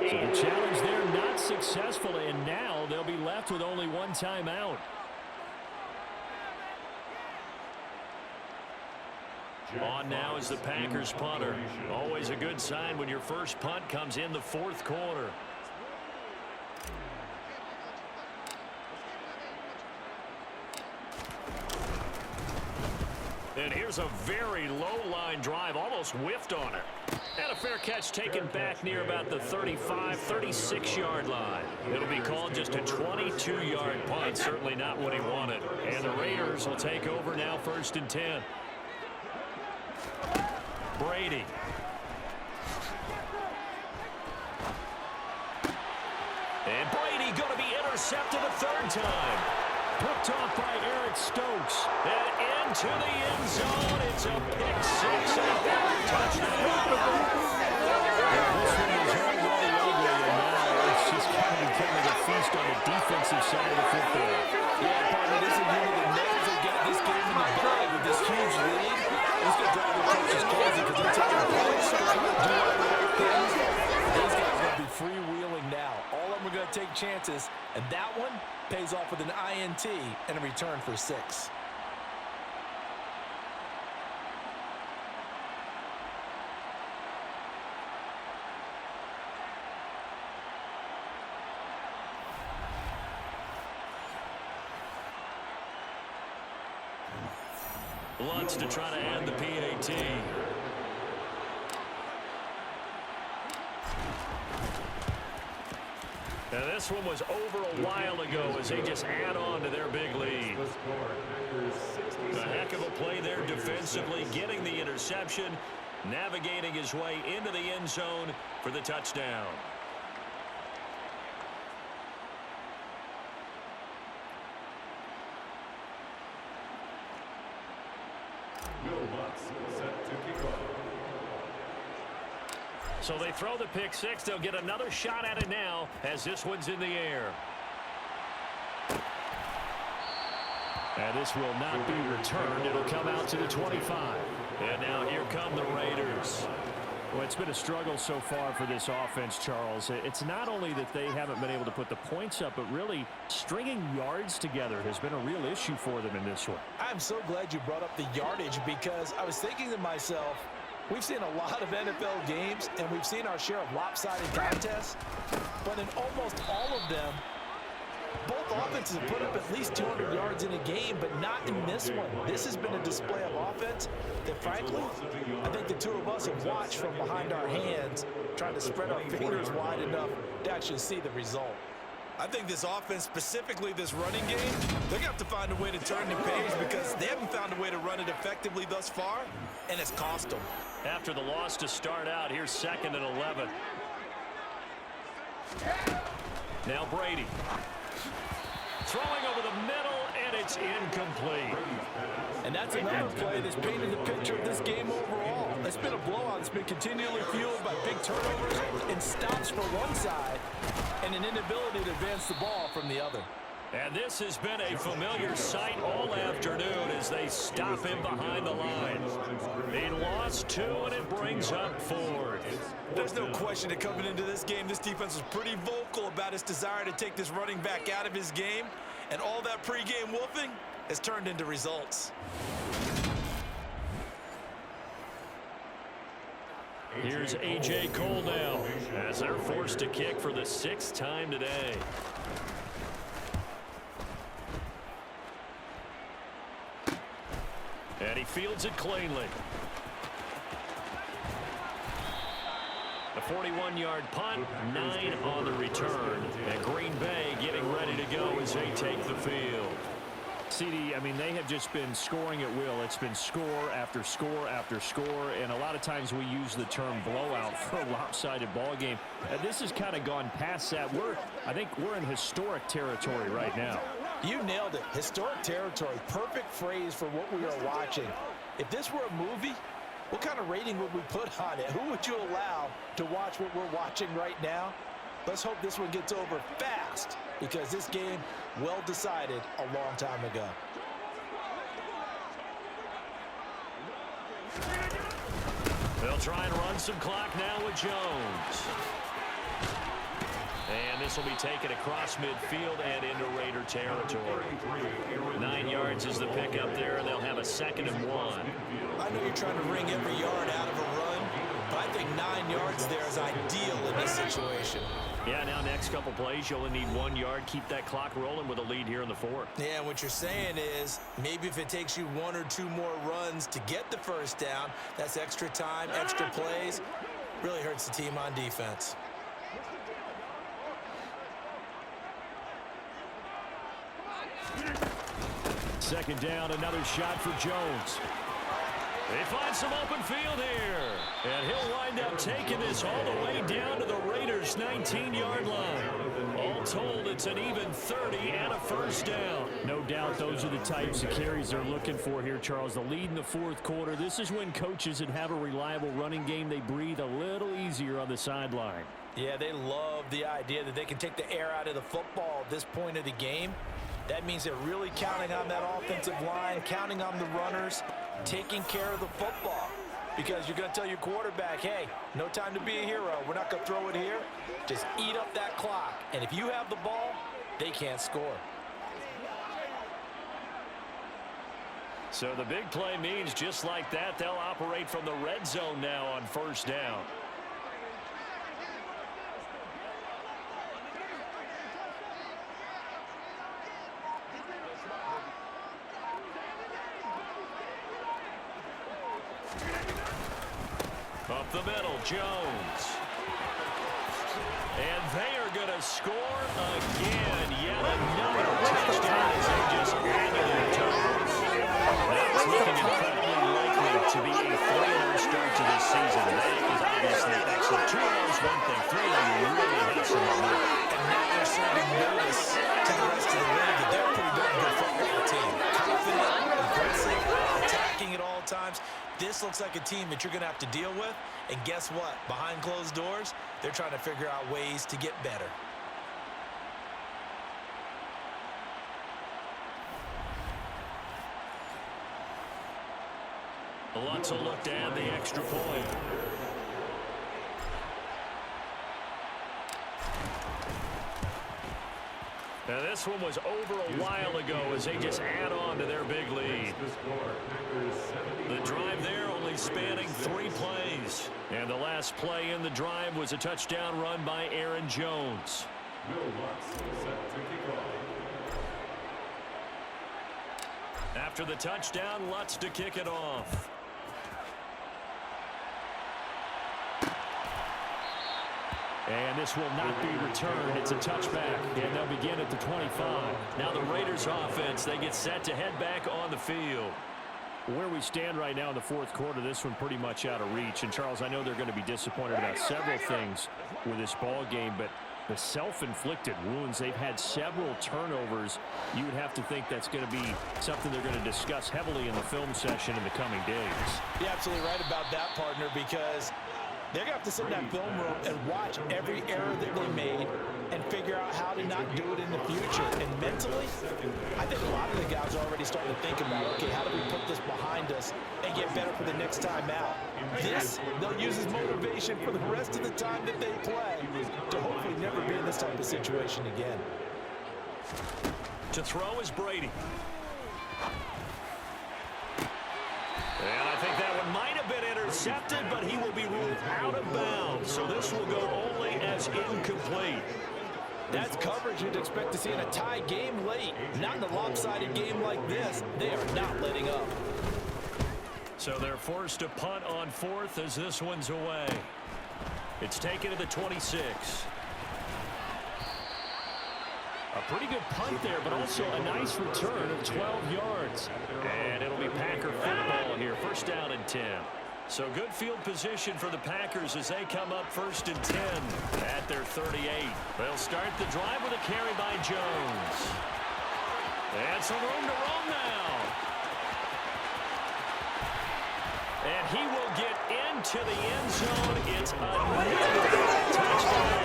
So the challenge there not successful, and now they'll be left with only one timeout. On now is the Packers punter. Always a good sign when your first punt comes in the fourth quarter. And here's a very low-line drive, almost whiffed on her. And a fair catch taken back near about the 35, 36-yard line. It'll be called just a 22-yard punt, certainly not what he wanted. And the Raiders will take over now, 1st and 10. Brady. And Brady going to be intercepted a third time. Picked off by Eric Stokes. And into the end zone. It's a pick six and a touchdown. This one is already ugly, and now it's just kind of becoming a feast on the defensive side of the football. Yeah, partner, this is a unit that knows they got this game in the bag with this huge lead. It's going to drive the coaches crazy because they're taking points, they're trying to do all the right things. These guys are going to be freewheeling now. All of them are going to take chances, and that one pays off with an INT and a return for 6. Lutz to try to add the PAT. Now this one was over a while ago as they just add on to their big lead. A heck of a play there defensively, getting the interception, navigating his way into the end zone for the touchdown. So they throw the pick six. They'll get another shot at it now as this one's in the air. And this will not be returned. It'll come out to the 25. And now here come the Raiders. Well, it's been a struggle so far for this offense, Charles. It's not only that they haven't been able to put the points up, but really stringing yards together has been a real issue for them in this one. I'm so glad you brought up the yardage because I was thinking to myself, we've seen a lot of NFL games, and we've seen our share of lopsided contests, but in almost all of them, both offenses have put up at least 200 yards in a game, but not in this one. This has been a display of offense that, frankly, I think the two of us have watched from behind our hands, trying to spread our fingers wide enough to actually see the result. I think this offense, specifically this running game, they're going to have to find a way to turn the page because they haven't found a way to run it effectively thus far, and it's cost them. After the loss to start out, here's 2nd and 11. Now Brady. Throwing over the middle, and it's incomplete. And that's another play that's painted the picture of this game overall. It's been a blowout. It's been continually fueled by big turnovers and stops for one side and an inability to advance the ball from the other. And this has been a familiar sight all afternoon as they stop him behind the line. He lost 2, and it brings up 4. There's no question that coming into this game, this defense was pretty vocal about its desire to take this running back out of his game, and all that pregame wolfing has turned into results. Here's A.J. Cole now as they're forced to kick for the 6th time today. And he fields it cleanly. A 41-yard punt, 9 on the return. And Green Bay getting ready to go as they take the field. CD, I mean, they have just been scoring at will. It's been score after score after score, and a lot of times we use the term blowout for a lopsided ball game. This has kind of gone past that. I think we're in historic territory right now. You nailed it. Historic territory. Perfect phrase for what we are watching. If this were a movie, what kind of rating would we put on it? Who would you allow to watch what we're watching right now? Let's hope this one gets over fast because this game, well decided a long time ago. They'll try and run some clock now with Jones. And this will be taken across midfield and into Raider territory. 9 yards is the pickup there, and they'll have a 2nd and 1. I know you're trying to wring every yard out of a run, but I think 9 yards there is ideal in this situation. Yeah, now next couple plays, you only need 1 yard. Keep that clock rolling with a lead here in the 4th. Yeah, and what you're saying is maybe if it takes you 1 or 2 more runs to get the first down, that's extra time, extra plays. Really hurts the team on defense. Second down, another shot for Jones. They find some open field here. And he'll wind up taking this all the way down to the Raiders' 19-yard line. All told, it's an even 30 and a first down. No doubt those are the types of carries they're looking for here, Charles. The lead in the 4th quarter. This is when coaches that have a reliable running game, they breathe a little easier on the sideline. Yeah, they love the idea that they can take the air out of the football at this point of the game. That means they're really counting on that offensive line, counting on the runners, taking care of the football. Because you're going to tell your quarterback, hey, no time to be a hero. We're not going to throw it here. Just eat up that clock. And if you have the ball, they can't score. So the big play means just like that, they'll operate from the red zone now on first down. Up the middle, Jones. And they are going to score again. Yet another touchdown as they just added their totals. That's looking incredibly likely to be a 3-0 start to this season. That is obviously excellent. 2 of those one thing. 3 of them really have some momentum. And now they're serving notice to the rest of the league that they're a pretty darn good football team. Confident, aggressive, attacking at all times. This looks like a team that you're going to have to deal with. And guess what? Behind closed doors, they're trying to figure out ways to get better. Lutz will look to add the extra point. Now this one was over a while ago as they just add on to their big lead. The drive there only spanning 3 plays. And the last play in the drive was a touchdown run by Aaron Jones. After the touchdown, Lutz to kick it off. And this will not be returned. It's a touchback, and they'll begin at the 25. Now the Raiders offense, they get set to head back on the field. Where we stand right now in the 4th quarter, this one pretty much out of reach. And, Charles, I know they're going to be disappointed about several things with this ball game, but the self-inflicted wounds, they've had several turnovers. You would have to think that's going to be something they're going to discuss heavily in the film session in the coming days. You're absolutely right about that, partner, because they're going to have to sit in that film room and watch every error that they made and figure out how to not do it in the future. And mentally, I think a lot of the guys are already starting to think about, okay, how do we put this behind us and get better for the next time out? This, they'll use as motivation for the rest of the time that they play to hopefully never be in this type of situation again. To throw is Brady. And I think that one might have been intercepted, but he will be ruled out of bounds. So this will go only as incomplete. That's coverage you'd expect to see in a tie game late. Not in a lopsided game like this. They are not letting up. So they're forced to punt on 4th as this one's away. It's taken to the 26. A pretty good punt there, but also a nice return of 12 yards. And it'll be Packer football here. First down and 10. So good field position for the Packers as they come up 1st and 10 at their 38. They'll start the drive with a carry by Jones. And some room to roam now. And he will get into the end zone. It's another touchdown.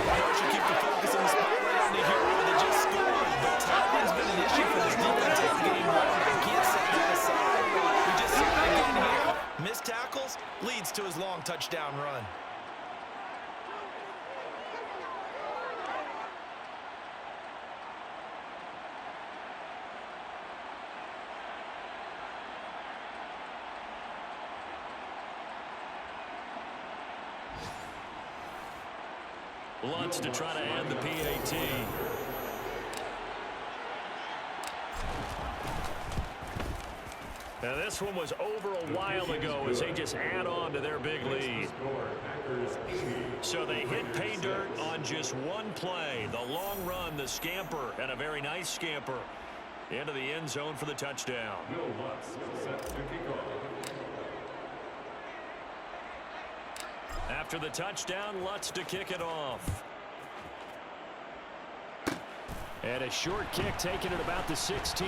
Coach, you keep the focus on the spotlight on the hero that just scored. But timing's been an issue for this defense in game 1. They can't set that aside. We just saw it again here. Missed tackles leads to his long touchdown run. Lutz to try to end the PAT. Now this one was over a while ago as they just add on to their big lead. So they hit pay dirt on just one play. The long run, the scamper, and a very nice scamper into the end zone for the touchdown. After the touchdown, Lutz to kick it off. And a short kick taken at about the 16.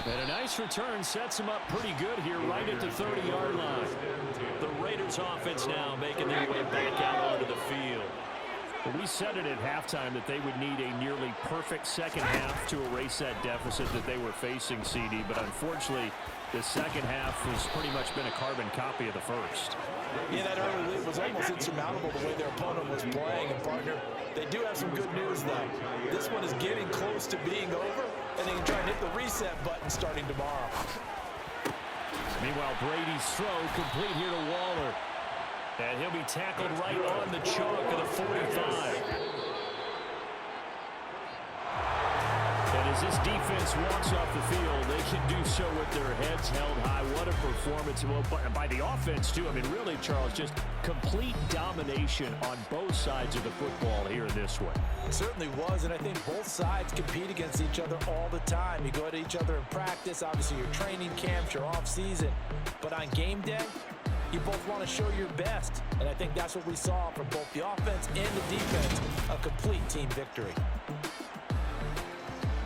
And a nice return sets him up pretty good here right at the 30-yard line. The Raiders offense now making their way back out onto the field. Well, we said it at halftime that they would need a nearly perfect second half to erase that deficit that they were facing, CD. But unfortunately, the second half has pretty much been a carbon copy of the first. Yeah, that early lead was almost insurmountable the way their opponent was playing. And, partner, they do have some good news, though. This one is getting close to being over, and they can try and hit the reset button starting tomorrow. Meanwhile, Brady's throw complete here to Waller. And he'll be tackled right on the chalk of the 45. And as this defense walks off the field, they can do so with their heads held high. What a performance by the offense, too. I mean, really, Charles, just complete domination on both sides of the football here in this one. It certainly was, and I think both sides compete against each other all the time. You go at each other in practice, obviously your training camps, your off-season. But on game day, you both want to show your best, and I think that's what we saw from both the offense and the defense, a complete team victory.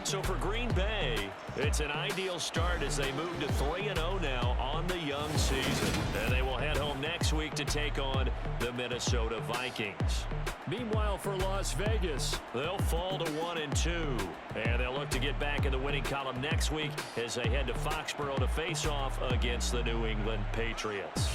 So for Green Bay, it's an ideal start as they move to 3-0 now on the young season. And they will head home next week to take on the Minnesota Vikings. Meanwhile, for Las Vegas, they'll fall to 1-2. And they'll look to get back in the winning column next week as they head to Foxborough to face off against the New England Patriots.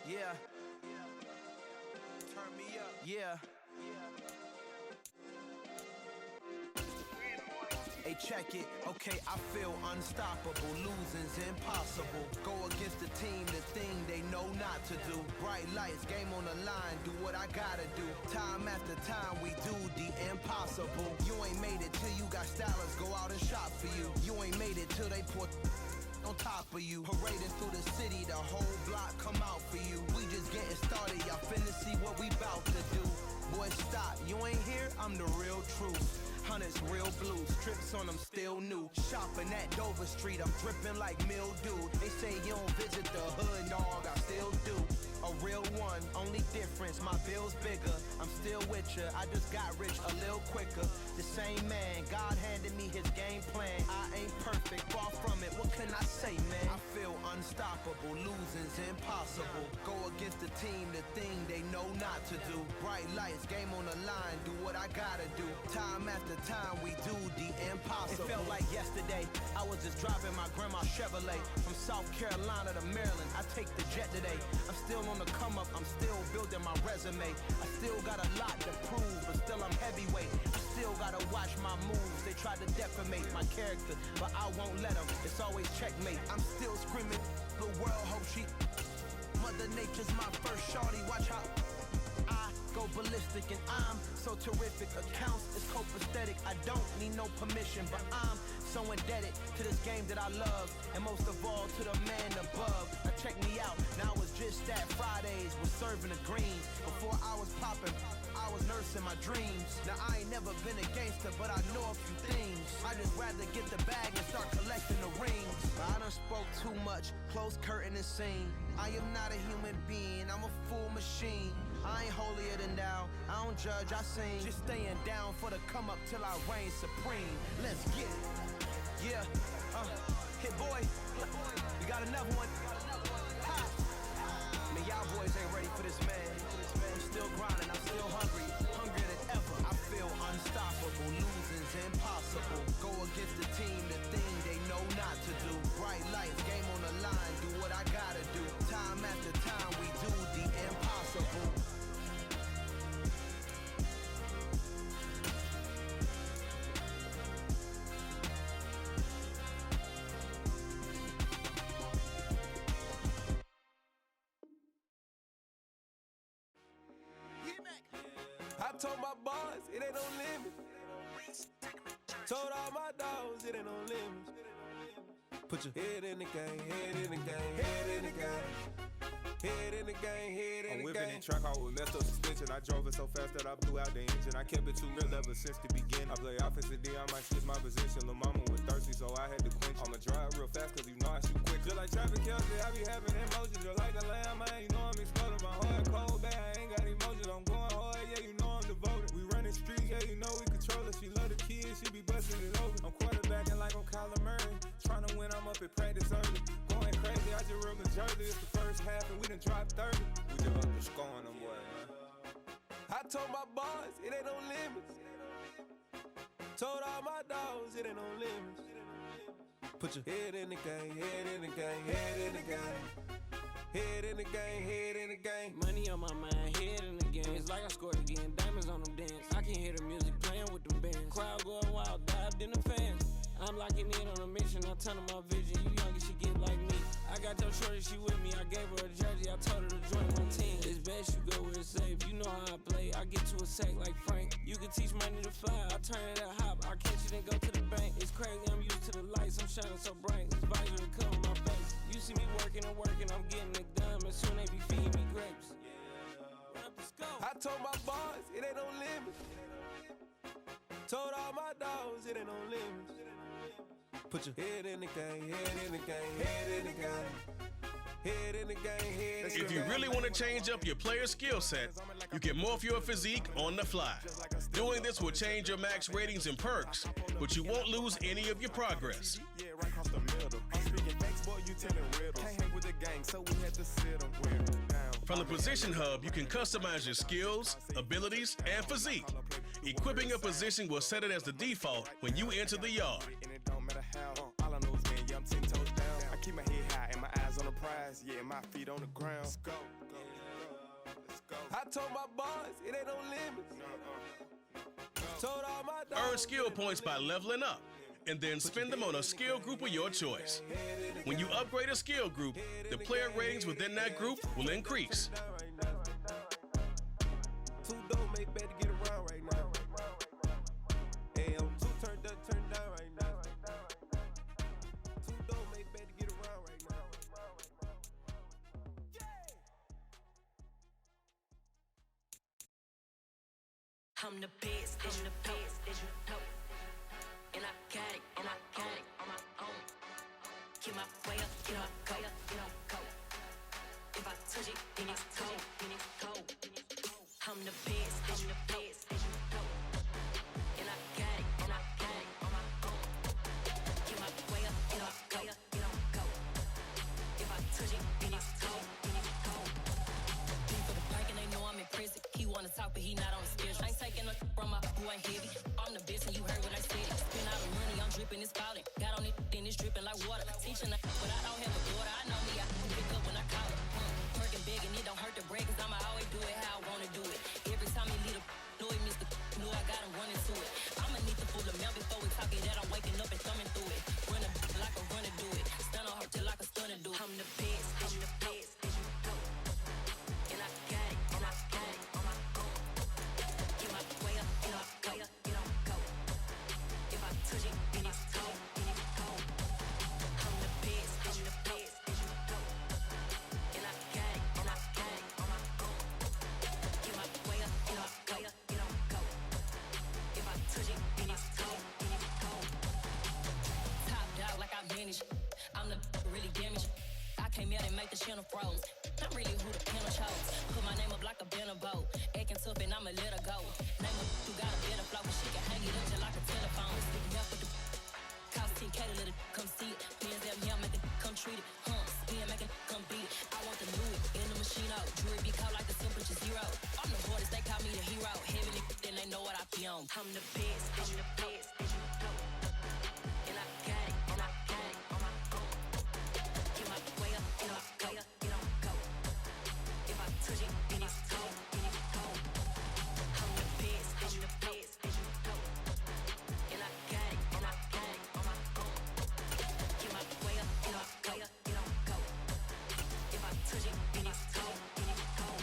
Yeah. Turn me up. Yeah. Hey, check it. Okay, I feel unstoppable. Losing's impossible. Go against the team, the thing they know not to do. Bright lights, game on the line. Do what I gotta do. Time after time, we do the impossible. You ain't made it till you got stylists go out and shop for you. You ain't made it till they put on top of you. Parading through the city, the whole block come out for you. We just getting started, y'all finna see what we bout to do. Boy, stop, you ain't here, I'm the real truth. hunters, real blue. Strips on them still new. Shopping at Dover Street, I'm dripping like mildew. They say you don't visit the hood, dog, I still do. A real one, only difference, my bill's bigger. I'm still with ya, I just got rich a little quicker. The same man, God handed me his game plan. I ain't perfect, far from it, what can I say, man? I feel unstoppable, losing's impossible. Go against the team, the thing they know not to do. Bright lights, game on the line, do what I gotta do. Time after time, we do the impossible. It felt like yesterday, I was just driving my grandma's Chevrolet. From South Carolina to Maryland, I take the jet today. I'm still on the come up, I'm still building my resume. I still got a lot to prove, but still I'm heavyweight. I still gotta watch my moves. They try to defamate my character, but I won't let them. It's always checkmate. I'm still screaming, the world hope she. Mother Nature's my first shorty, watch how I go ballistic and I'm so terrific. Accounts is copacetic, I don't need no permission, but I'm so indebted to this game that I love, and most of all to the man above. Now check me out, now it's just that Fridays was serving the greens. Before I was popping, I was nursing my dreams. Now I ain't never been a gangster, but I know a few things. I just rather get the bag and start collecting the rings. I done spoke too much, close curtain and scene. I am not a human being, I'm a full machine. I ain't holier than thou, I don't judge, I sing. Just staying down for the come up till I reign supreme. Let's get it. Yeah, hit boy, we got another one. Ha! Man, y'all boys ain't ready for this, man. I'm still grinding, I'm still hungry, hungrier than ever. I feel unstoppable, losing's impossible. Go against the team, the thing they know not to do. Bright lights, game on the line, do what I gotta do. Time after time, we do the impossible. I told my boys, it ain't no limit. Told all my dogs, it ain't no limit. Put your head in the game, head in the game, head in the game. Head in the game, head in the game. I'm whipping in track out with messed up suspension. I drove it so fast that I blew out the engine. I kept it too real ever since the beginning. I play offensive D, I might switch my position. Lil' mama was thirsty, so I had to quench. I'ma drive real fast, cause you know I shoot quick. Just like traffic Kelsey, I be having emotions. Just like a lamb, man, you know I'm exploding. My heart cold, bad, I ain't got emotions. I'm going hard, yeah, you know I'm devoted. We running streets, yeah, you know we control it. She love the kids, she be busting it over. I'm quarterbacking like I'm Kyler Murray. Trying to win, I'm up at practice early. Going crazy, I just real Jersey. It's the first half and we done dropped 30. We just up and scoring them, boy, man. I told my boys, it ain't no limits. Told all my dogs, it ain't no limits. Put your head in the game, head in the game, head in the game. Head in the game, head in the game. Money on my mind, head in the game. It's like I scored again, diamonds on them dance. I can hear the music playing with them bands. Crowd going wild, dived in the fans. I'm locking in on a mission, I turn on my vision. You young, she get like me. I got your shorty, she with me. I gave her a jersey, I told her to join my team. It's best you go where it's safe. You know how I play, I get to a sack like Frank. You can teach money to fly, I turn it at hop. I catch it and go to the bank. It's crazy, I'm used to the lights, I'm shining so bright. This visor to cover my face. You see me working and working, I'm getting it done. But soon they be feeding me grapes. I told my boys, it ain't no limits. Told all my dogs, it ain't no limits. Put your head in the game, head in the game, head in the game. Head in the game, head in the game. If you really want to change up your player skill set, you can morph your physique on the fly. Doing this will change your max ratings and perks, but you won't lose any of your progress. Yeah, right across the middle. I'm speaking facts, boy, you telling riddles. Can't hang with the gang, so we had to sit them where down. From the Position Hub, you can customize your skills, abilities, and physique. Equipping a position will set it as the default when you enter the yard. And it don't matter how, all I know is man, yeah, I'm 10 toes down. I keep my head high and my eyes on the prize, yeah, my feet on the ground. Let's go, let's go. I told my boys, it ain't no limits. Told all my dogs, Earn skill points by leveling up, and then spend them on a skill group of your choice. When you upgrade a skill group, the player ratings within that group will increase. Two dope make better get around right now. Hey, I'm two turned up, turned down right now. Two dope make better get around right now. I'm the best, I'm the best, and it's falling. Got on it, then it's dripping like water. Teaching the but I don't have a daughter. I know me, I can pick up when I call her. Working big and it don't hurt the bread, cause I'ma always do it how I wanna do it. Every time he lead a know he missed the know I got him running to it. I'ma need the full amount before we talk it that I'm waking up and thumbing through it. Run a like a runner do it. Stun on her till like a stunner do it. I'm the best, I'm the best, as you go. And I got it, and I got it on my own. Get my way up, and I go, it don't go. If I touch it, then it's cold, then it's cold. I'm the best, as you go. And I got it, and I got it on my own. Get my way up, and I go, it don't go. If I touch it, then it's cold, then it's cold. Top dog like I manage. I'm the really damaged. I came out and make the channel froze. I'm really who the panel chose. Put my name up like a banner boat. Acting tough and I'ma let her go. Name her who got a better flow, but she can hang it up just like a telephone. Speaking up with the cost 10K to let it come see it. Pins that me, I make it come treat it. Spin, make it come beat it. I want the Louis in the machine out. Jewelry be caught like the temperature zero. I'm the hardest, they call me the hero. Heaven it, then they know what I be on. I'm the best, I'm the best, as you go. And I got it, and I got it on my own. Get my way up, and I go, it don't go. If I touch it, then it's cold, then it's cold. I'm the best, I'm the best, as you go. And I got it, and I got it on my own. Get my way up, and I go, it don't go. If I touch it, then it's cold, then it's cold.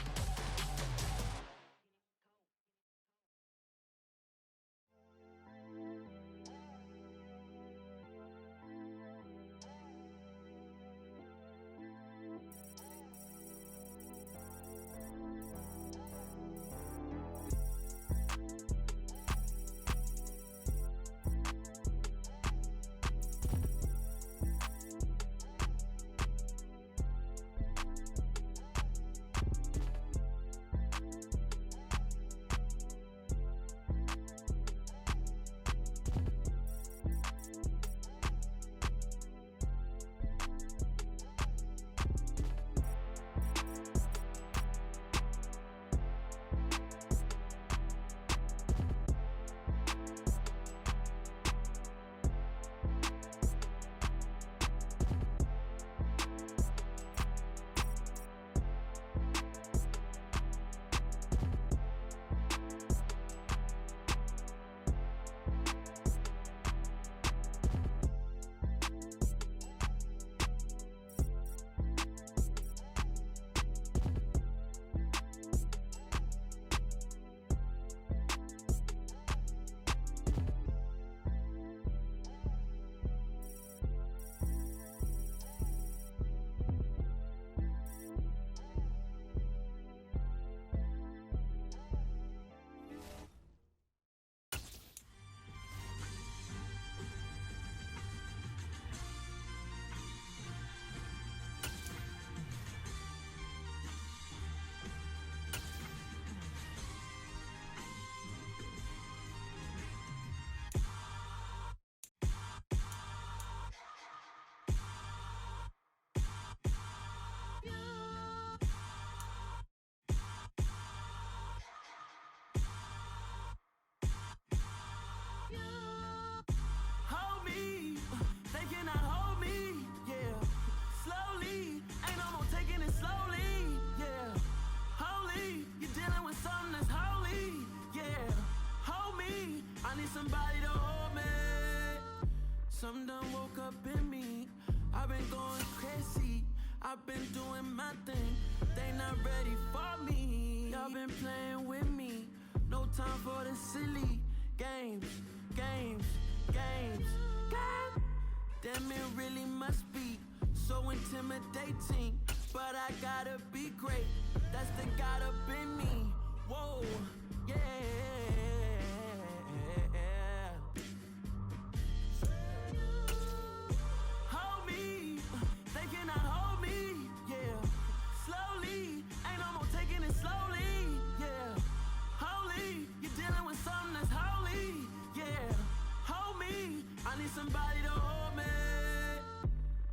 Something done woke up in me. I've been going crazy. I've been doing my thing. They not ready for me. Y'all been playing with me. No time for the silly games, games, games, games. Damn, it really must be so intimidating. But I gotta be great. That's the God up in me. Whoa, yeah. Hold me, they cannot hold me, yeah. Slowly, ain't no more taking it slowly, yeah. Holy, you're dealing with something that's holy, yeah. Hold me, I need somebody to hold me.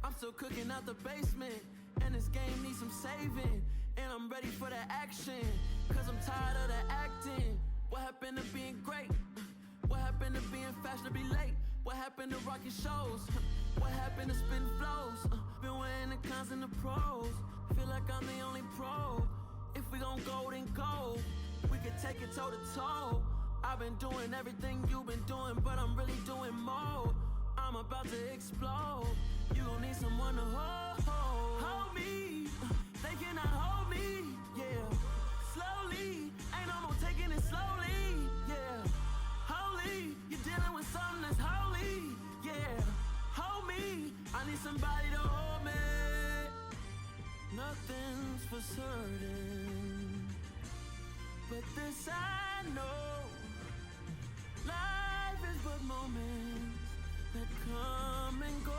I'm still cooking out the basement, and this game needs some saving. And I'm ready for the action, cause I'm tired of the acting. What happened to being great? What happened to being fashionably late? What happened to rocking shows? What happened to spitting flows? Been weighing the cons and the pros. Feel like I'm the only pro. If we gon' go, then go. We can take it toe to toe. I've been doing everything you've been doing, but I'm really doing more. I'm about to explode. You gon' need someone to hold me. They cannot hold me, yeah. Slowly, ain't no more taking it slowly, yeah. Holy, you're dealing with something that's holy, yeah. Hold me, I need somebody to hold me. Nothing's for certain, but this I know. Life is but moments that come and go.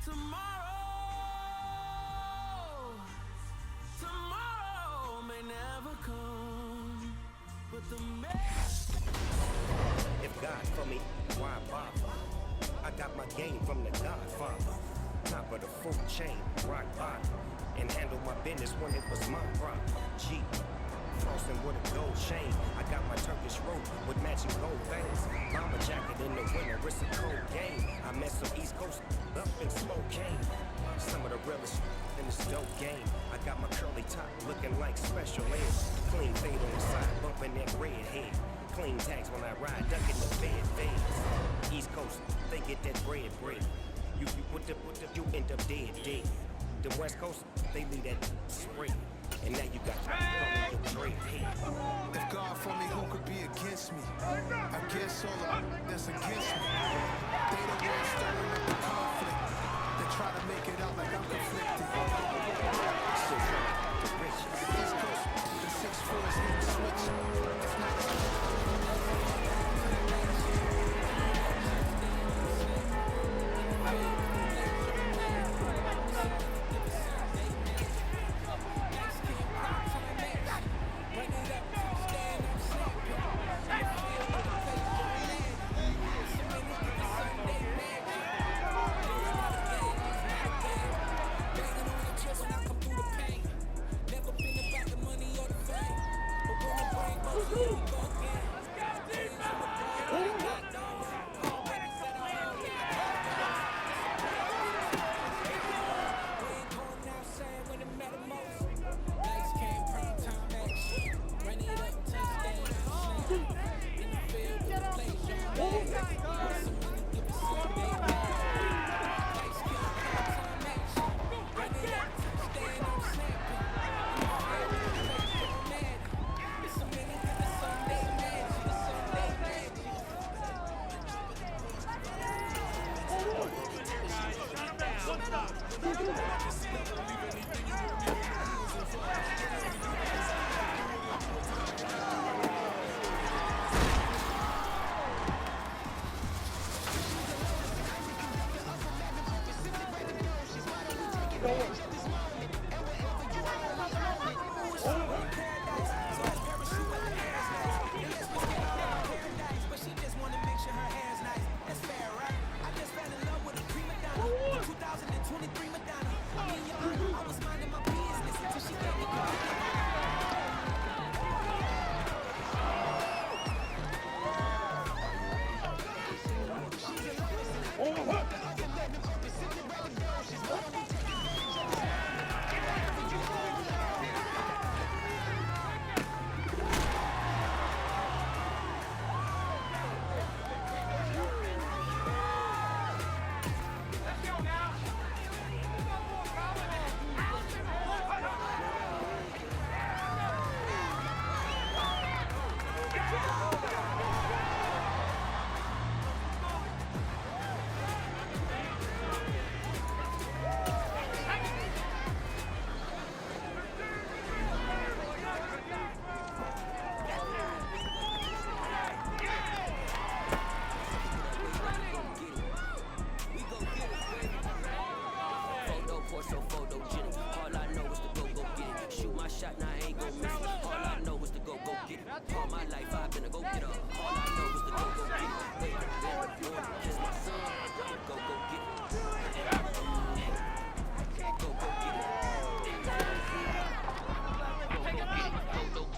Tomorrow may never come, but the If God for me, why bother? I got my game from the Godfather. Top of the food chain, rock bottom. And handle my business when it was my problem. G, frosting with a gold chain. I got my Turkish robe with matching gold veins. Mama jacket in the winter, it's a cold game. I met some East Coast up in Spokane. Some of the realest in this dope game. I got my curly top looking like special ed. Clean fade on the side, bumping that red head. Clean tags when I ride, ducking the bed fades. East Coast, they get that bread. You end up dead. The West Coast, they leave that spring. And now you got the dread head. If God for me, who could be against me? I guess all that's against me. They the ones stirring up the conflict. They try to make it out like I'm conflicted. Still trying to get the riches. East Coast, the 6'4" is hitting switch. It's not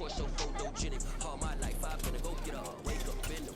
so photogenic. All my life I've been a go-getter. Wake up in the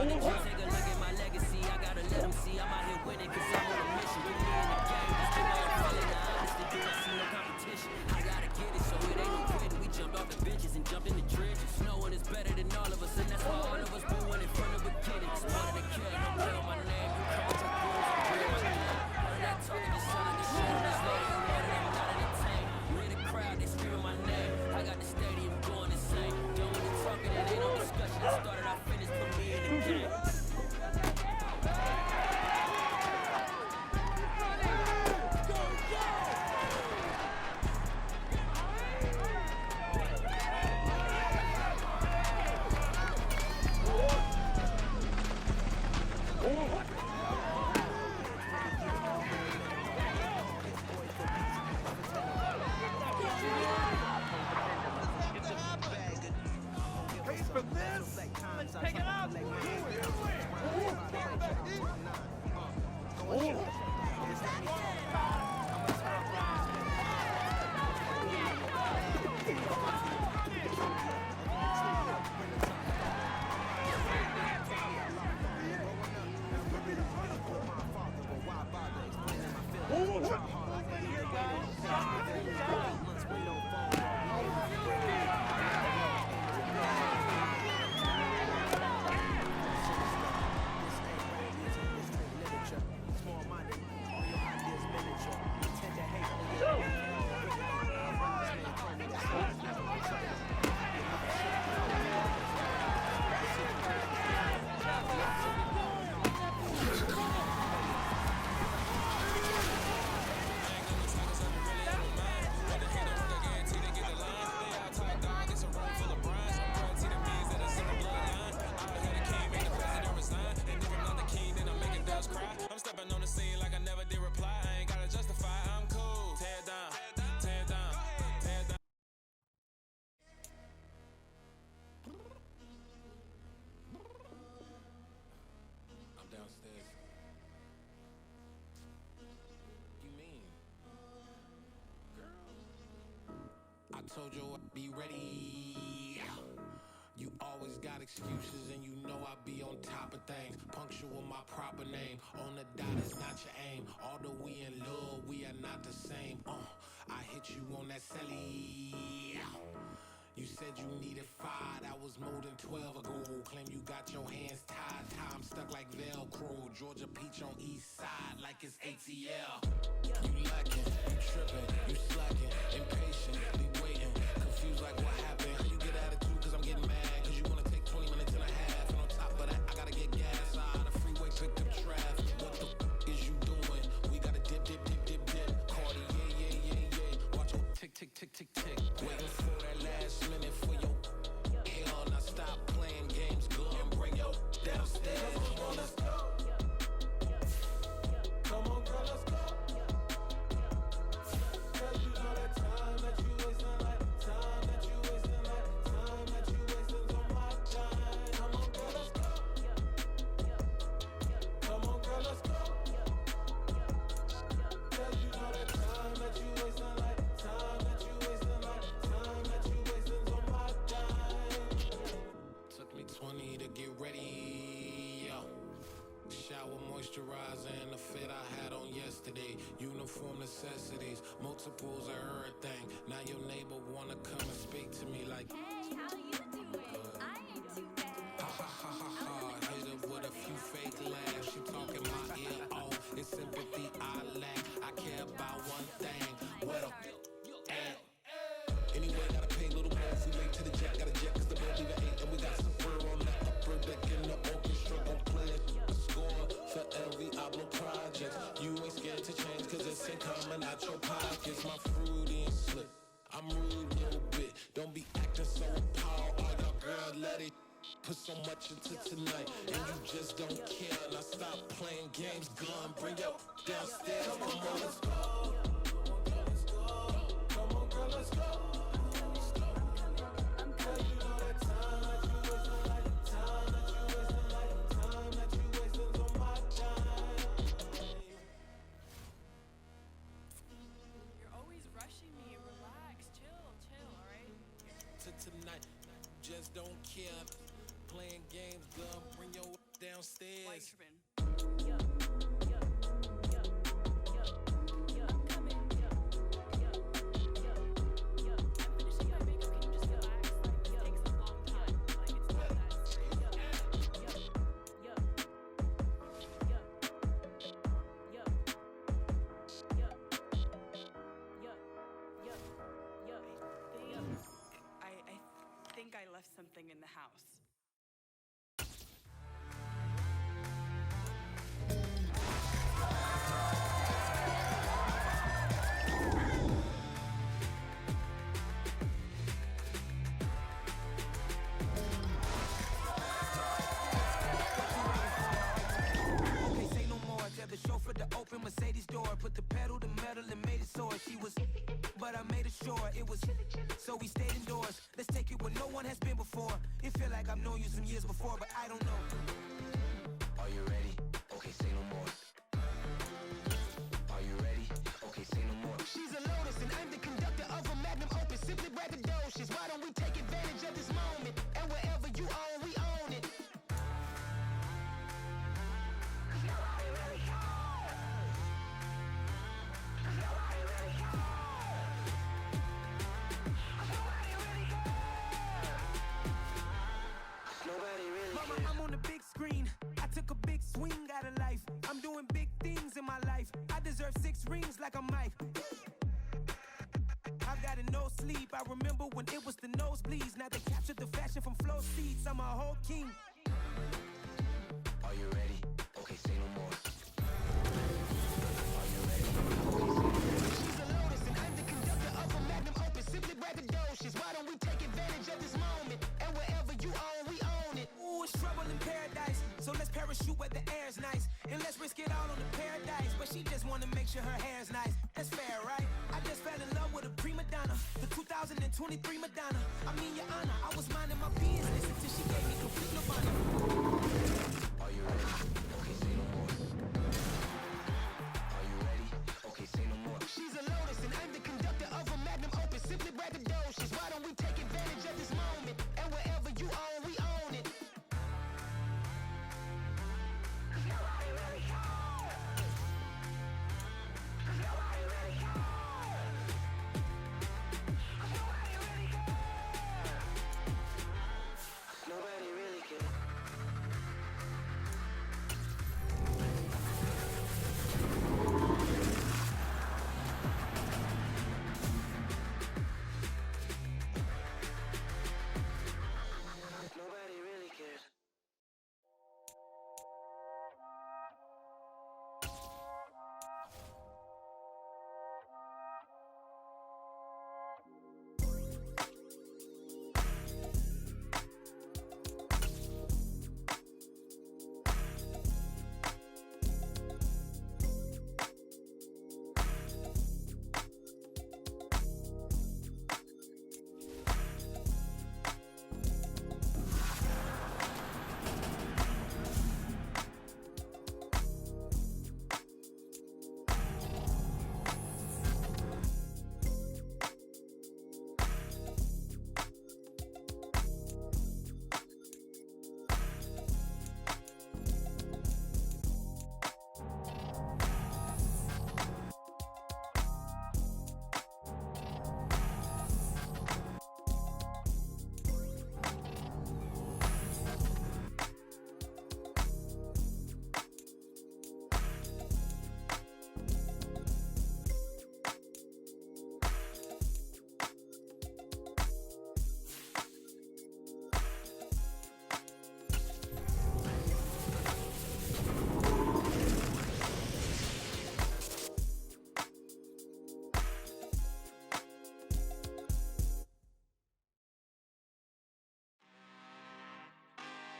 running G. Take a look at my legacy. I gotta let them see I'm out here winning, cause I'm on a mission. Put me in the game, just the way I'm feeling. I honestly do not see no competition. I gotta get it, so it ain't no quitting. We jumped off the benches and jumped in the trenches. No one is better than all of us, and that's why all of us been winning from the beginning. It's part of the kid, don't tell my name. You come and take rules, I'm real my name. None of that talking, just sound like a shit on this lady. You know that I'm not entertained. You hear the crowd, they screaming my name. I got the stadium going insane. Done with the talking, it ain't no discussion. I started, I finished, put me in the game. Told you I'd be ready. You always got excuses and you know I be on top of things. Punctual my proper name. On the dot is not your aim. Although we in love, we are not the same. I hit you on that celly. You said you needed 5, that was more than 12 ago. Claim you got your hands tied, time stuck like Velcro. Georgia Peach on east side like it's ATL. You lacking, you tripping, you slacking, impatient, be waiting, confused like what happened. How you get attitude cause I'm getting mad, cause you wanna take 20 minutes and a half. And on top of that, I gotta get gas out of the freeway, picked up traffic. What the is you doing? We gotta dip, dip, dip, dip, dip. Cardi, yeah. Watch your tick, tick, tick, tick, tick. Waiting for that last minute for your hell. Now stop playing games, go and bring your downstairs. Come on, let's go. Come on, girl, let's go. Cause you know that time that you wasting, like time that you wasting, like time that you wasting on my time. Come on, girl, let's go. Come on, girl, let's go. Cause you know that time that you wasting, like time that you wasting, like time that you wasting on my time. Took me 20 to get ready. Yo. Shower moisturizer and the fit I had on yesterday. Uniform necessities, multiples of everything. Now your neighbor wanna come and speak to me like, Hey, how you doing? I ain't too bad. ha ha ha ha ha. Hit her with a few fake laughs. She talking my ear off. It's sympathy I lack. I care about one thing. Where the at? Anyway, gotta pay a little more if we late to the jet. Got a jet cause the boat leave at 8. And we got some fur on that upper deck in the orchestra. Gon' play a score for every Oblo project. You ain't scared to change cause it's ain't coming out your pockets. My fruity and slick. I'm rude a little bit. Don't be acting so appalled. All your girl let it put so much into tonight. And you just don't care. Now stop playing games. Gun, bring your downstairs. Come on, let's go. Come on, girl, let's go. Cause you know that time that you wasting, like time that you wasting, like time that you wasting on my time. You're always rushing me. Relax, chill, all right? To tonight, just don't care. Playing games, gun, bring your downstairs. Why you tripping? Yeah, yeah, yeah, yeah, I'm coming. Yeah, yeah, yeah, yeah. I'm finishing my makeup. Can you just relax? Like, this takes a long time. Like, it's not that serious. Yeah, yeah, yeah, yeah, yeah, yeah, yeah, yeah, yeah. I think I left something in the house. Okay, say no more. Tell the chauffeur to open Mercedes door. Put the pedal to metal and made it soar. She was, but I made it sure it was. So we stayed indoors. Let's take it where no one has been before. It feel like I've known you some years before, but I don't know. Are you ready? Okay, say no more. Are you ready? Okay, say no more. She's a Lotus and I'm the conductor of a Magnum Opus. Simply braggadocious. Why don't we take advantage of this moment? And wherever you own, we own it. Mama, I'm on the big screen. I took a big swing out of life. I'm doing big things in my life. I deserve 6 rings like I'm Mike. I've got no sleep. I remember when it was the nosebleeds. Now they captured the fashion from flow seats. I'm a whole king. Are you ready? Okay, say no more. Are you ready? She's a Lotus and I'm the conductor of a Magnum Opus. Simply braggadocious. Why don't we take advantage of this moment? And wherever you own, we own it. Ooh, it's trouble in paradise. So let's parachute where the air's nice. And let's risk it all on the paradise. But she just wanna make sure her hair's nice. That's fair, right? I just fell in love with a prima donna. The 2023 Madonna. I mean, your honor, I was minding my business until she gave me complete nirvana. Are you ready? Okay, say no more. Are you ready? Okay, say no more. She's a Lotus and I'm the conductor of a Magnum Opus. Simply braggadocious. Why don't we take advantage of this moment? And wherever you own, we own it. Nobody really cares. Nobody really cares. Nobody really cares. Nobody really cares. Nobody really cares.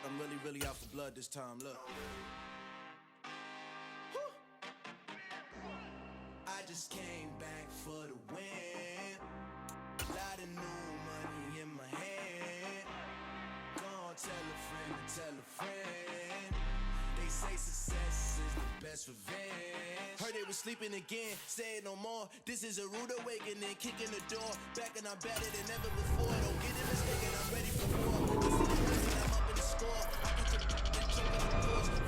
I'm really out for blood this time, look. I just came back for the win. Lot of new money in my hand. Go on, tell a friend to tell a friend. They say success is the best revenge. Heard they was sleeping again, say it no more. This is a rude awakening, kicking the door. Back and I'm better than ever before. Don't get it mistaken, I'm ready for war. This is the night and I'm up in the score. I can keep choking the doors.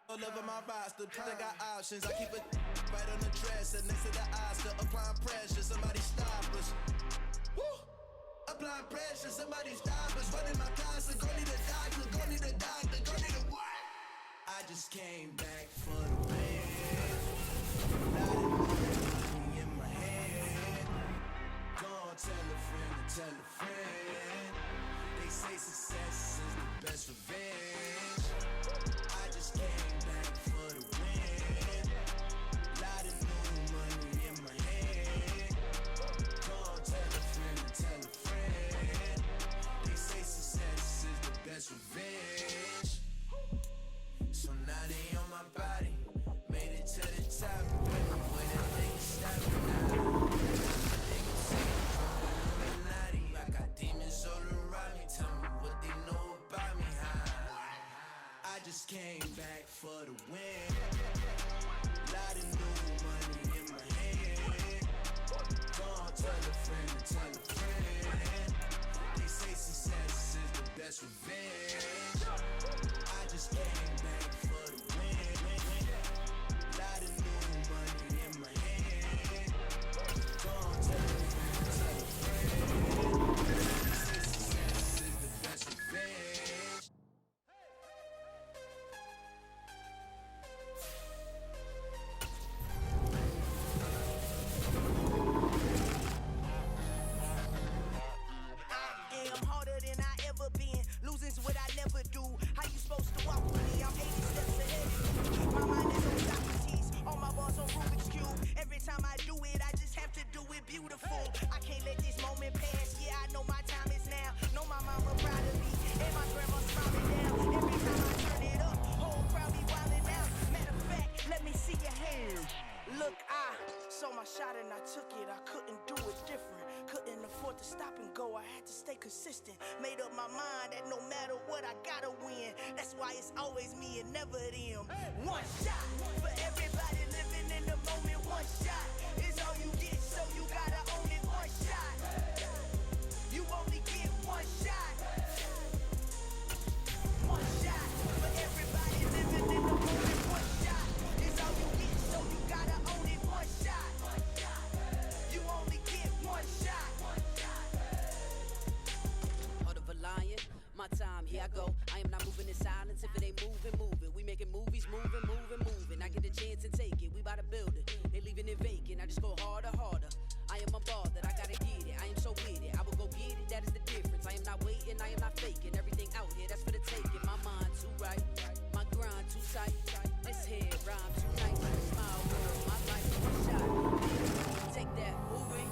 Over my roster, I got options. I keep it right on the dresser, next to the Oscar. Applying pressure, somebody stop us. Woo! Applying pressure, somebody stop us. Running my casa, go need a doctor, go need a doctor, go need a what? I just came back for the win. Not money in my head. Go on, tell a friend to tell a friend. They say success is the best revenge. I just came back for the win. Lot of new money in my head. Go on, tell a friend to tell a friend. They say success is the best revenge. So now they on my body. Made it to the top. When that thing stop now. They gon' say I'm Illuminati. I got demons all around me. Tell me what they know about me. I just came back for the win. Lot of new money in my hand. Go on, tell a friend to tell a friend. They say success is the best revenge. I just came back for the win. Lot of new money in my hand. Go on, tell a friend to tell a friend. They say success is the best revenge. am harder than I ever been. Losing's what I never do. How you supposed to walk with me? I'm 80 steps ahead of you. My mind is on Socrates. All my balls on Rubik's Cube. Every time I do it, I just have to do it beautiful. I can't let this moment pass. Yeah, I know my time is now. Know my mama proud of me. And my grandma smiling down. Every time I turn it up, whole crowd be wildin' out. Matter of fact, let me see your hands. Look, I saw my shot and I took it. I couldn't do it different. Couldn't afford to stop and go. I had to stay consistent. Made up my mind that no matter what, I gotta win. That's why it's always me and never them. One shot for everybody living in the moment. One shot is all you get, so you gotta own it. One shot. You only get one shot. One shot for everybody living in the moment. One shot is all you get, so you gotta own it. One shot. You only get one shot. Heart of a lion, my time, here I go. I am not moving in silence. If it ain't moving, moving. We making movies, moving, moving, moving. I get a chance and take it. We bout to build it. They leaving it vacant. I just go harder, harder. I am a ball that I gotta get it. I am so with it. I will go get it. That is the difference. I am not waiting. I am not faking. Everything out here, that's for the taking. My mind too right. My grind too tight. This head rhyme too nice. Smile world, my life. One shot. Take that movie.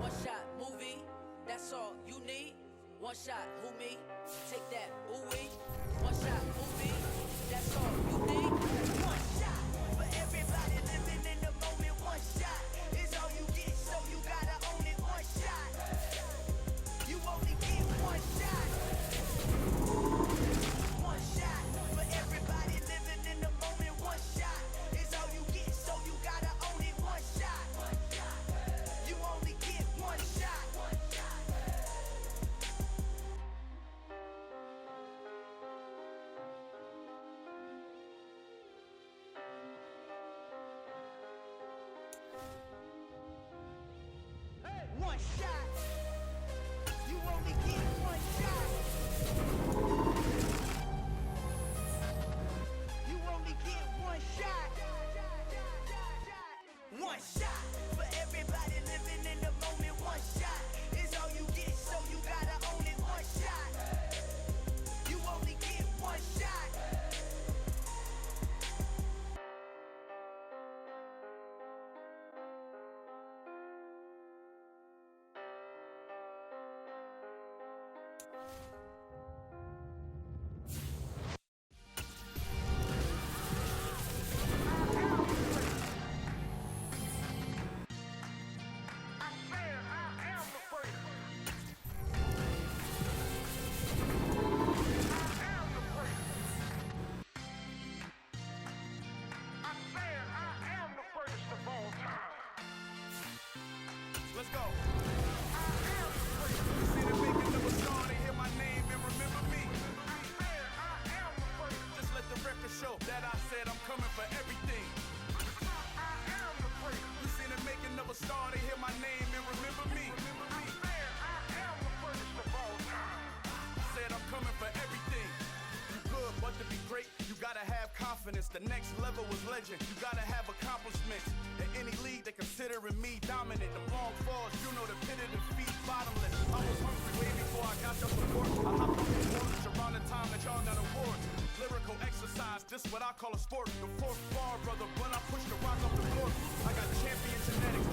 One shot movie. That's all you need. One shot, who me? Take that, ooh wee. One shot, movie. That's all you need. One shot for everybody living in the moment. One shot is all you get, so you gotta own it. One shot. You only get one shot. One shot for everybody living in the moment. One shot is all you get, so you gotta own it. One shot. You only get one shot. One shot. You only get one shot. You only get one shot. One shot for everybody living in the moment. One shot is all you get, so you gotta own it. One shot. You only get one shot. Let's go. You see the making of a star, they hear my name and remember me. Just let the record show that I said I'm considering me dominant. The long falls, you know the pit of defeat, bottomless. I was hungry way before I got your support. I hopped on the porch around the time that y'all got awards. Lyrical exercise, this what I call a sport. The fourth bar, brother, when I push the rock off the floor. I got champion genetics.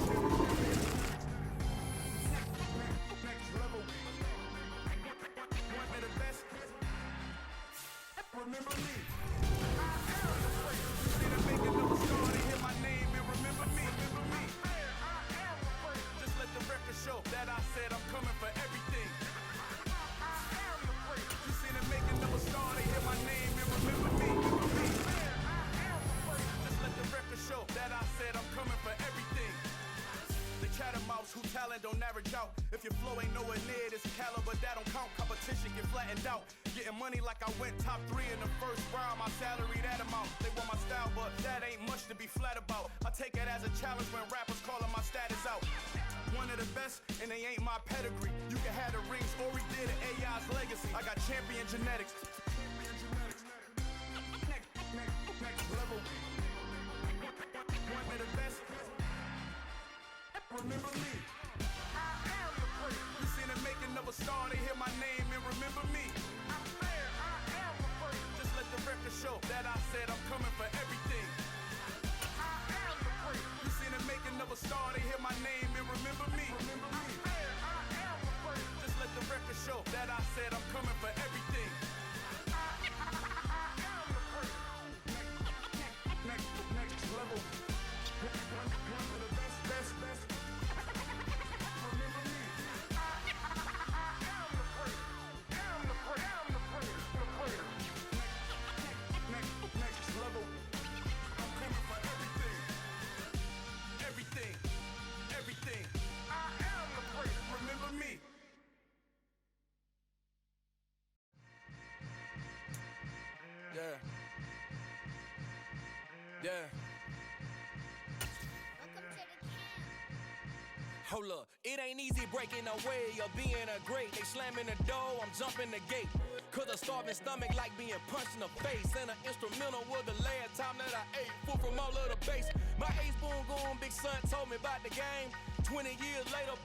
Next level. Want me the best? Remember me. You see them making no star, they hear my name and remember me. Just let the record show that I said I'm coming for everything. You see them making no star, they hear my name and remember me. Just let the record show that I said I'm coming for everything. The chattermouths who talent don't average out. If your flow ain't nowhere near this caliber, that don't count. Competition get flattened out. Getting money like I went top 3 in the first round. My salary that amount. They want my style, but that ain't much to be flat about. I take it as a challenge when rappers calling my status out. One of the best, and they ain't my pedigree. You can have the rings, or we did it, AI's legacy. I got champion genetics. Next level. One of the best. Remember me. You see them making of a star, they hear my name and remember me. Just let the record show that I said I'm coming for everything. You see them making of a star, they hear my name and remember me. Just let the record show that I said I'm coming for everything. Next level. One of the best. Remember me. Next level. I'm coming for everything. Everything. I am the greatest. Remember me. Yeah. Hold up, it ain't easy breaking away or being a great. They slamming the door, I'm jumping the gate. Cause a starving stomach like being punched in the face. And an instrumental was the last time that I ate. Food from all of the bass. My ace boom goon big son told me about the game. 20 years later,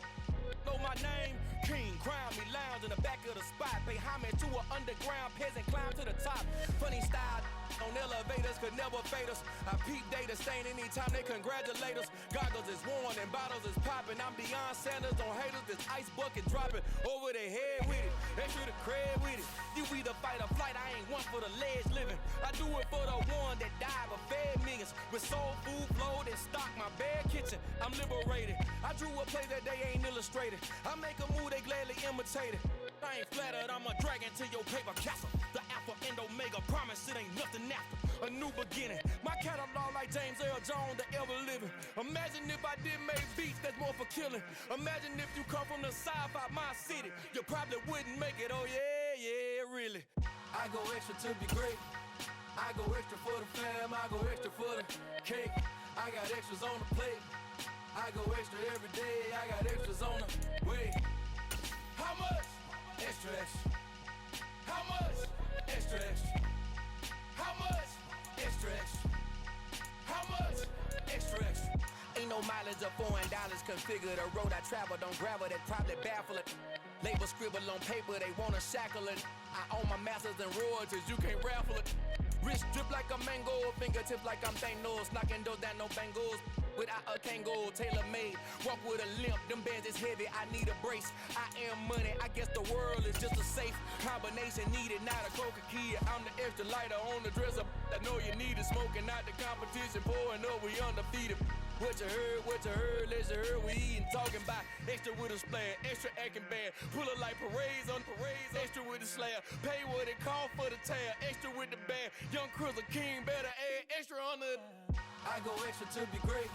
know my name. King, crown me, lounge in the back of the spot. Pay homage to an underground peasant, climb to the top. Funny style on elevators could never fade us. I peep data stain anytime they congratulate us. Goggles is worn and bottles is popping. I'm beyond Sanders on haters. This ice bucket dropping over their head with it. Extra the cred with it. You either fight or flight. I ain't one for the ledge living. I do it for the one that died but fed millions. With soul food flowed and stock my bare kitchen. I'm liberated. I drew a play that they ain't illustrated. I make a move they gladly imitated. I ain't flattered, I'm a dragon to your paper castle. The alpha and omega, promise it ain't nothing after. A new beginning, my catalog like James Earl Jones, the ever living. Imagine if I did make beats that's more for killing. Imagine if you come from the south out my city. You probably wouldn't make it, oh yeah, really. I go extra to be great. I go extra for the fam, I go extra for the cake. I got extras on the plate. I go extra every day, I got extras on the way. How much? Extra, extra. How much? Extra, extra. How much? Extra, extra. How much? Extra, extra. Ain't no mileage of $4 configure the road I travel. Don't gravel that probably baffle it. Label scribble on paper, they wanna shackle it. I own my masters and royalties, you can't raffle it. Wrist drip like a mango, fingertips like I'm Thanos. Knocking doors down, no bangles. Without a Kango, tailor-made. Walk with a limp, them bands is heavy, I need a brace. I am money, I guess the world is just a safe combination needed, not a coca key. I'm the extra lighter on the dresser. I know you need it, smoking out the competition, pouring up, we undefeated. What you heard, let's you heard, we eating, talking about extra with a splash, extra acting bad. Pull it like parades on parades, extra with the slab. Pay what it call for the tab, extra with the band. Young Cruz, a king, better add extra on the. I go extra to be great.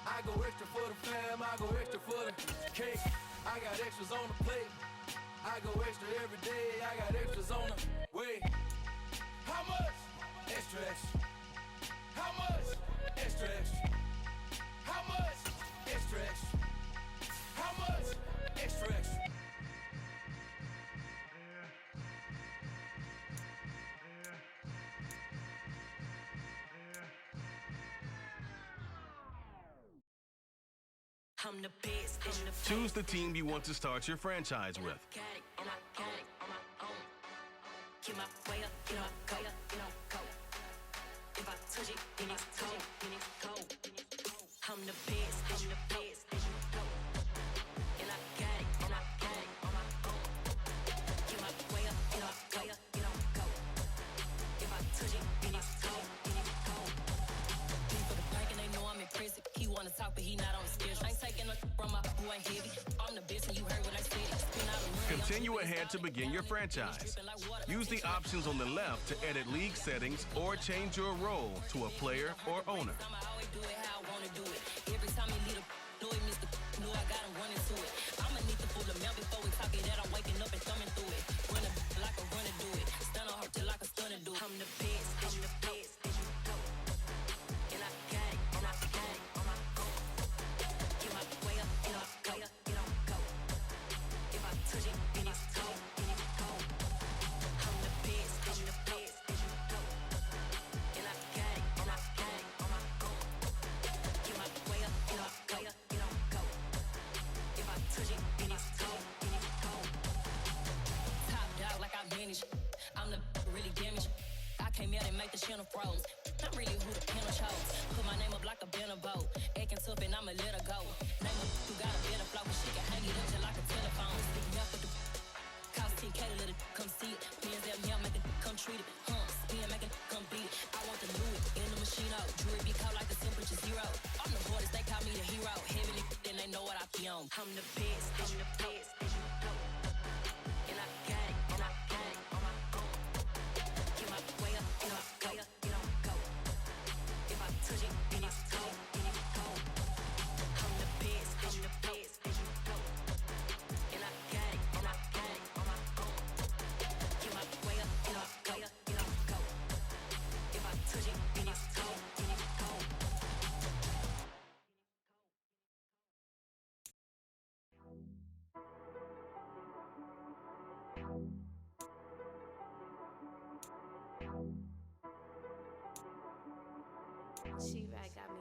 I go extra for the fam, I go extra for the cake. I got extras on the plate. I go extra every day, I got extras on the way. How much? Extra, extra. How much? Extra, extra. How much? Extra, extra. How much? Extra, extra. I'm the best. Choose the team you want to start your franchise with. Got it, and I got it on my own. Get my way up, get my way up, get on go. If I touch it, then it's cold, then it's cold. I'm the best, I'm the best, and I got it, and I got it on my own. Get my way up, get my way up, get on go. If I touch it, then it's cold, then it's cold. Deep for the bank and they know I'm in prison. He wanna talk, but he not on the schedule. I ain't taking no from my who ain't heavy. I'm the best, and you heard what I said. Spin out a million. Continue ahead to begin your franchise. Use the options on the left to edit league settings or change your role to a player or owner. I always do it how I wanna do it. Every time he lead a do it, Mr. Know I got him running to it. I'ma need to pull the mail before we talk it that I'm waking up and thumbing through it. Run it like a runner do it. Stun on her till like a stunner do it. I'm the best, I'm the best, and I got it, and I got it on my own. Get my way up, get my way up, get on go. If I touch it, then it's cold, then it's cold. I'm the best, I'm the best, and I got it, and I got it on my own. Get my way up, get my way up, get on go. If I touch it, then it's cold, then it's cold. Top dog like I manage. I'm the really damaged. I came out and make the channel froze. I'm really who the panel chose. Put my name up like a banner boat. Acting tough and I'ma let her go. Name her who got a better flow, but she can hang it up just like a telephone. Stick me up with the cost 10K to let it come see it. Pins that yeah, make it come treat it. Spin, make it come beat it. I want the Louis in the machine out. Jewelry be caught like the temperature zero. I'm the hardest, they call me the hero. Heavenly, then they know what I be on. I'm the best, I'm the best, and I got it, and I got it on my own. Get my way up, get my way up, get on go. If I touch it, then it's cold, then it's cold. I'm the best, I'm the best, and I got it, and I got it on my own. Get my way up, get my way up, get on go. If I touch it, then it's cold, then it's cold. She-Rag got me.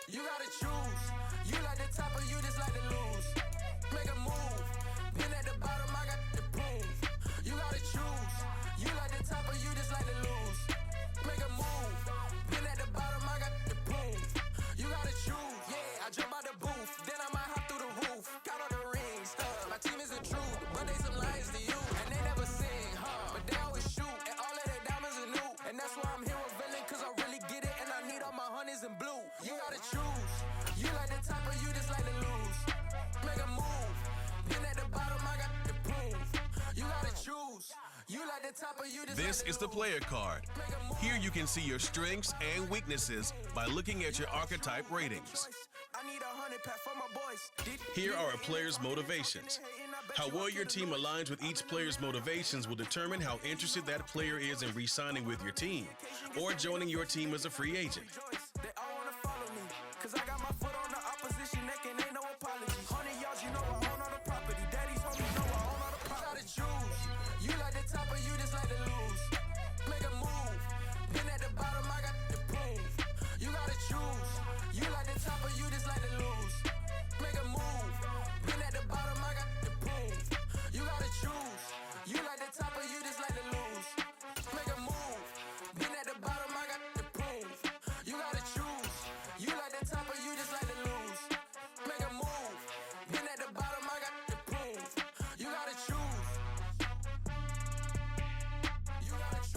You gotta choose. You like the top or you just like to lose. Make a move. Been at the bottom, I got the proof. You gotta choose. You like the top or you just like to lose. Make a move. Been at the bottom, I got the proof. You gotta choose. Yeah, I jump out the booth, then I might hop through the roof. Count all the rings. My team is the truth, but they some lions to you, and they never sing, but they always shoot, and all of their diamonds are new, and that's why I'm here with villain, cause I really get it, and I need all my honeys in blue. You gotta choose. You like the top or you just like to lose. Make a move. Been at the bottom, I got the proof. You gotta choose. You like the top or you just This is the player card. Here you can see your strengths and weaknesses by looking at your archetype ratings. I need 100 pack for my boys. Here are a player's motivations. How well your team aligns with each player's motivations will determine how interested that player is in re-signing with your team or joining your team as a free agent. They all wanna follow me, cause I got